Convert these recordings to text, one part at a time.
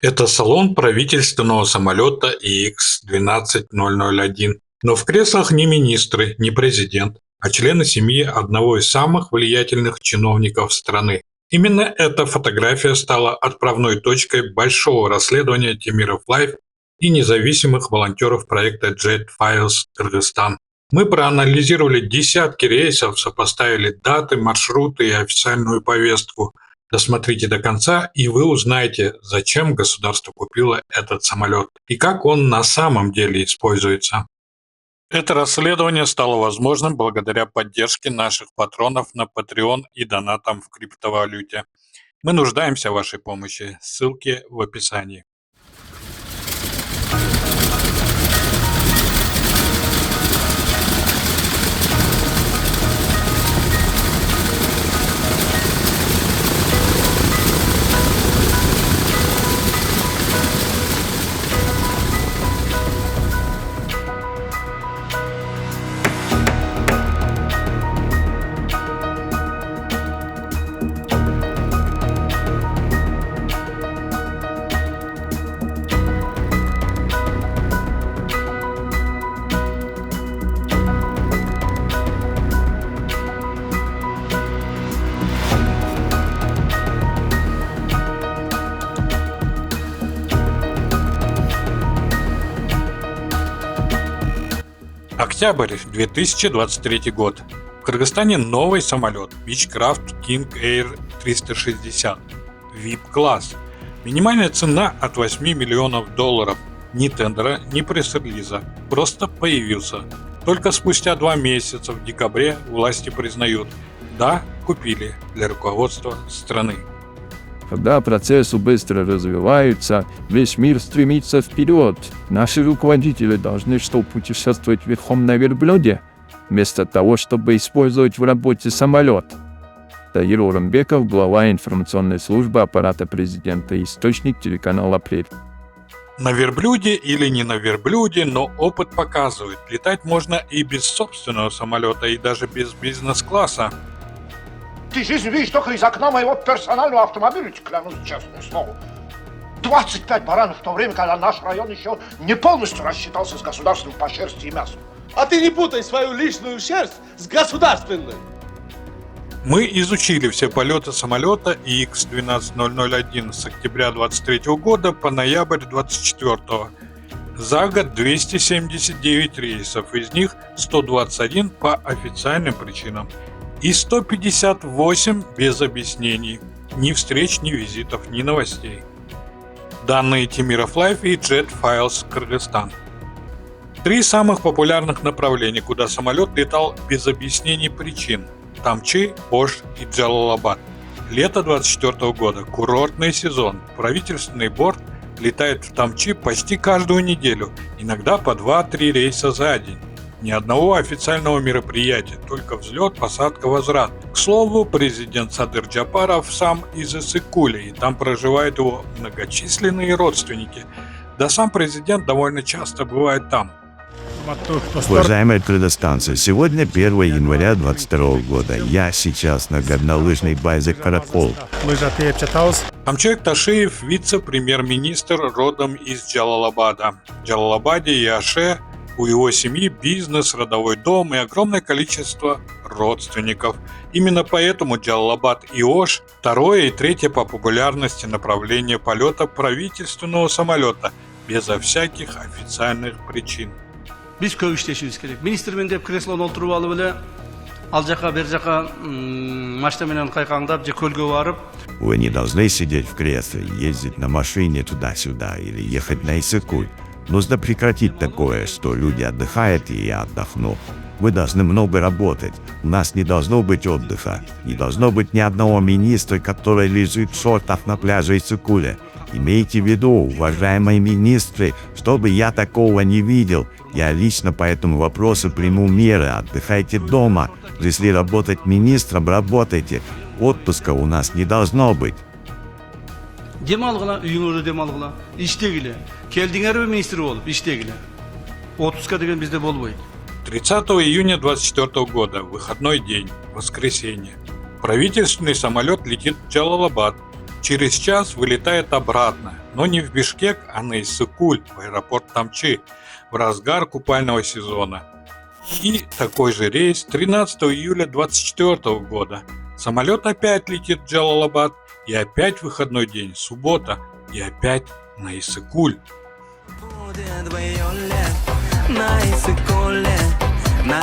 Это салон правительственного самолета ИХ-12001. Но в креслах не министры, не президент, а члены семьи одного из самых влиятельных чиновников страны. Именно эта фотография стала отправной точкой большого расследования Темиров Лайф и независимых волонтеров проекта Jet Files Кыргызстан. Мы проанализировали десятки рейсов, сопоставили даты, маршруты и официальную повестку. Досмотрите до конца, и вы узнаете, зачем государство купило этот самолет и как он на самом деле используется. Это расследование стало возможным благодаря поддержке наших патронов на Patreon и донатам в криптовалюте. Мы нуждаемся в вашей помощи. Ссылки в описании. Октябрь 2023 год. В Кыргызстане новый самолет Beechcraft King Air 360 VIP-класс. Минимальная цена от 8 миллионов долларов. Ни тендера, ни пресс-релиза. Просто появился. Только спустя 2 месяца в декабре власти признают: да, купили для руководства страны. Когда процессы быстро развиваются, весь мир стремится вперед. Наши руководители должны путешествовать верхом на верблюде, вместо того, чтобы использовать в работе самолет. Таир Урамбеков, глава информационной службы аппарата президента, источник телеканал «Апрель». На верблюде или не на верблюде, но опыт показывает, летать можно и без собственного самолета, и даже без бизнес-класса. Ты жизнь видишь только из окна моего персонального автомобиля, клянусь, честное слово. 25 баранов в то время, когда наш район еще не полностью рассчитался с государством по шерсти и мясу. А ты не путай свою личную шерсть с государственной. Мы изучили все полеты самолета ИХ-12001 с октября 2023 года по ноябрь 2024. За год 279 рейсов, из них 121 по официальным причинам и 158 без объяснений, ни встреч, ни визитов, ни новостей. Данные Темиров Лайф и Jet Files Кыргызстан. 3 самых популярных направления, куда самолет летал без объяснений причин: Тамчи, Ош и Джалалабад. Лето 2024 года, курортный сезон. Правительственный борт летает в Тамчи почти каждую неделю, иногда по 2-3 рейса за день. Ни одного официального мероприятия, только взлет, посадка, возврат. К слову, президент Садыр Джапаров сам из Иссык-Куля, и там проживают его многочисленные родственники. Да сам президент довольно часто бывает там. Уважаемые кыргызстанцы, сегодня 1 января 2022 года. Я сейчас на горнолыжной базе Каракол. Камчек Ташиев, вице-премьер-министр, родом из Джалалабада. В Джалалабаде и Аше у его семьи бизнес, родовой дом и огромное количество родственников. Именно поэтому Джалалабад и Ош – второе и третье по популярности направление полета правительственного самолета безо всяких официальных причин. Biz köşkleşiriz gerek. Ministr men деп креслону олтуруп алып эле ал жака бер жака машина менен кайкаңдап же көлгө барып. Вы не должны сидеть в кресле, ездить на машине туда-сюда или ехать на Иссык-Куль. Нужно прекратить такое, что люди отдыхают, и я отдохну. Вы должны много работать. У нас не должно быть отдыха. Не должно быть ни одного министра, который лежит в шортах на пляже Иссык-Куля. Имейте в виду, уважаемые министры, чтобы я такого не видел. Я лично по этому вопросу приму меры. Отдыхайте дома. Если работать министром, работайте. Отпуска у нас не должно быть. Дем алгыла, үйүңөрдө дем алгыла, иштегиле. Келдиңерби министр болуп, иштегиле. Отпуска деген бизде болбойт. 30 июня 2024 года, выходной день, воскресенье. Правительственный самолет летит в Джалалабад. Через час вылетает обратно, но не в Бишкек, а на Иссык-Куль, в аэропорт Тамчи, в разгар купального сезона. И такой же рейс 13 июля 2024 года. Самолет опять летит в Джалалабад, и опять выходной день, суббота, и опять на Иссык-Куль. Будет вдвоем на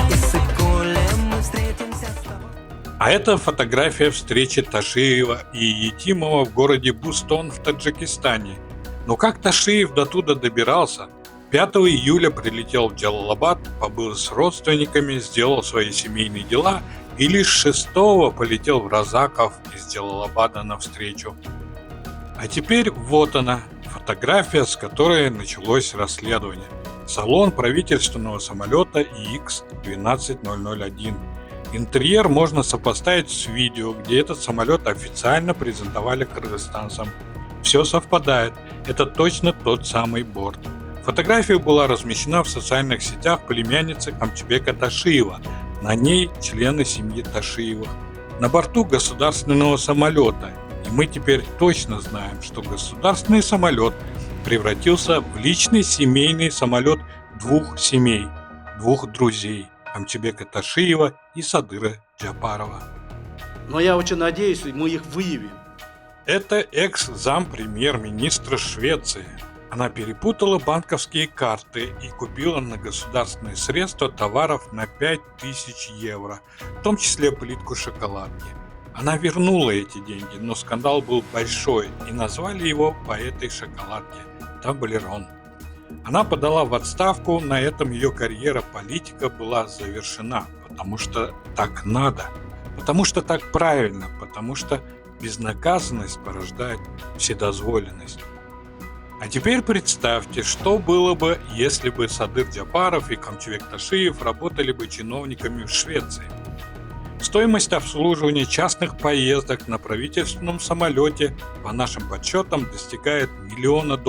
Иссык-Куле мы встретимся с тобой. А это фотография встречи Ташиева и Етимова в городе Бустон в Таджикистане. Но как Ташиев до туда добирался? 5 июля прилетел в Джалалабад, побыл с родственниками, сделал свои семейные дела и лишь 6 полетел в Разаков из Джалалабада навстречу. А теперь вот она, фотография, с которой началось расследование. Салон правительственного самолета ИХ-12001. Интерьер можно сопоставить с видео, где этот самолет официально презентовали кыргызстанцам. Все совпадает, это точно тот самый борт. Фотография была размещена в социальных сетях племянницы Камчыбека Ташиева. На ней члены семьи Ташиевых. На борту государственного самолета. И мы теперь точно знаем, что государственный самолет превратился в личный семейный самолет двух семей, двух друзей Камчыбека Ташиева и Садыра Джапарова. Но я очень надеюсь, мы их выявим. Это экс-зампремьер-министра Швеции. Она перепутала банковские карты и купила на государственные средства товаров на 5000 евро, в том числе плитку шоколадки. Она вернула эти деньги, но скандал был большой, и назвали его по этой шоколадке – Таблерон. Она подала в отставку, на этом ее карьера политика была завершена, потому что так надо, потому что так правильно, потому что безнаказанность порождает вседозволенность. А теперь представьте, что было бы, если бы Садыр Джапаров и Камчыбек Ташиев работали бы чиновниками в Швеции. Стоимость обслуживания частных поездок на правительственном самолете, по нашим подсчетам, достигает $1 миллион.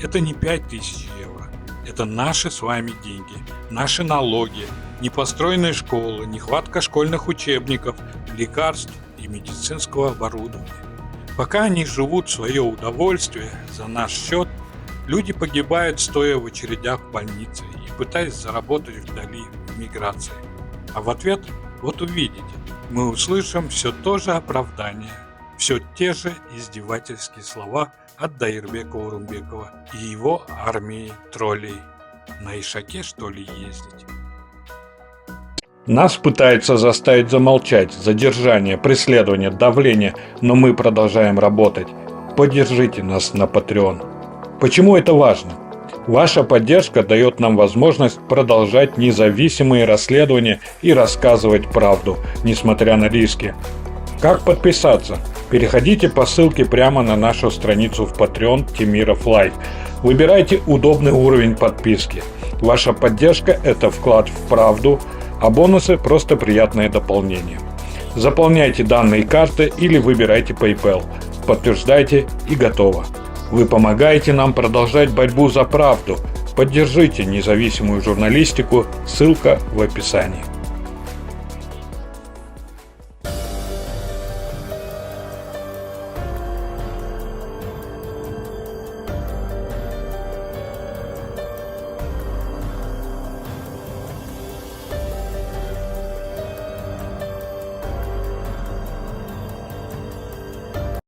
Это не 5000 евро. Это наши с вами деньги, наши налоги, непостроенные школы, нехватка школьных учебников, лекарств и медицинского оборудования. Пока они живут в свое удовольствие за наш счет, люди погибают, стоя в очередях в больнице и пытаясь заработать вдали в миграции. А в ответ, вот увидите, мы услышим все то же оправдание, все те же издевательские слова от Дайырбека Урумбекова и его армии троллей. На Ишаке, что ли, ездить? Нас пытаются заставить замолчать, задержание, преследование, давление, но мы продолжаем работать. Поддержите нас на Patreon. Почему это важно? Ваша поддержка дает нам возможность продолжать независимые расследования и рассказывать правду, несмотря на риски. Как подписаться? Переходите по ссылке прямо на нашу страницу в Patreon Темиров Лайв. Выбирайте удобный уровень подписки. Ваша поддержка – это вклад в правду, а бонусы – просто приятное дополнение. Заполняйте данные карты или выбирайте PayPal. Подтверждайте и готово. Вы помогаете нам продолжать борьбу за правду. Поддержите независимую журналистику, ссылка в описании.